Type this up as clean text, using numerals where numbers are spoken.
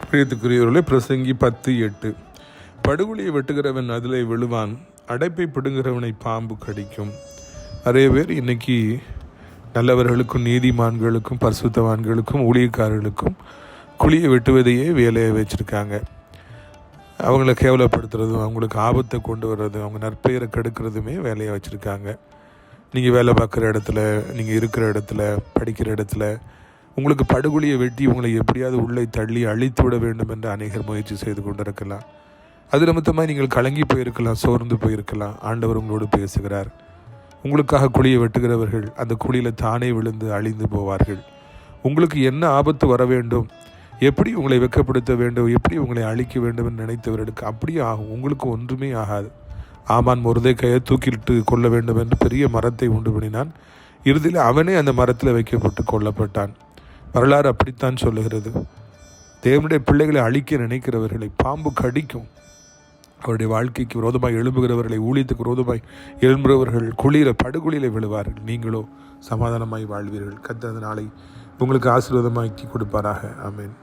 பிரியத்துக்குரியவர்களே, பிரசங்கி 10:8. படுகுழியை வெட்டுகிறவன் அதிலே விழுவான், அடைப்பை பிடுங்குகிறவனை பாம்பு கடிக்கும். நிறைய பேர் இன்னைக்கு நல்லவர்களுக்கும் நீதிமான்களுக்கும் பரிசுத்தவான்களுக்கும் ஊழியக்காரர்களுக்கும் குழியை வெட்டுவதையே வேலையை வச்சுருக்காங்க. அவங்கள கேவலப்படுத்துறதும் அவங்களுக்கு ஆபத்தை கொண்டு வர்றதும் அவங்க நற்பெயரை கெடுக்கிறதுமே வேலையை வச்சுருக்காங்க. நீங்கள் வேலை பார்க்குற இடத்துல, நீங்கள் இருக்கிற இடத்துல, படிக்கிற இடத்துல உங்களுக்கு படுகொலியை வெட்டி உங்களை எப்படியாவது உள்ளே தள்ளி அழித்து விட வேண்டும் என்று அநேகர் முயற்சி செய்து கொண்டிருக்கலாம். அது நிமித்தமாக நீங்கள் கலங்கி போயிருக்கலாம், சோர்ந்து போயிருக்கலாம். ஆண்டவர் உங்களோடு பேசுகிறார். உங்களுக்காக குழியை வெட்டுகிறவர்கள் அந்த குழியில் தானே விழுந்து அழிந்து போவார்கள். உங்களுக்கு என்ன ஆபத்து வர வேண்டும், எப்படி உங்களை வெட்கப்படுத்த வேண்டும், எப்படி உங்களை அழிக்க வேண்டும் என்று நினைத்தவர்களுக்கு அப்படியே ஆகும். உங்களுக்கு ஒன்றுமே ஆகாது. ஆமான் மொர்தெக்காயை தூக்கிலிட்டு கொள்ள வேண்டும் என்று பெரிய மரத்தை உண்டு பண்ணினான். இறுதியில் அவனே அந்த மரத்தில் வைக்கப்பட்டு கொல்லப்பட்டான். வரலாறு அப்படித்தான் சொல்லுகிறது. தேவனுடைய பிள்ளைகளை அழிக்க நினைக்கிறவர்களை பாம்பு கடிக்கும். அவருடைய வாழ்க்கைக்கு விரோதமாய் எழும்புகிறவர்களை, ஊழியத்துக்கு விரோதமாய் எழும்புகிறவர்கள் படுகுழியில் விழுவார்கள். நீங்களோ சமாதானமாய் வாழ்வீர்கள். கர்த்தர் அந்த நாளை உங்களுக்கு ஆசீர்வாதமாக்கி கொடுப்பாராக. ஆமென்.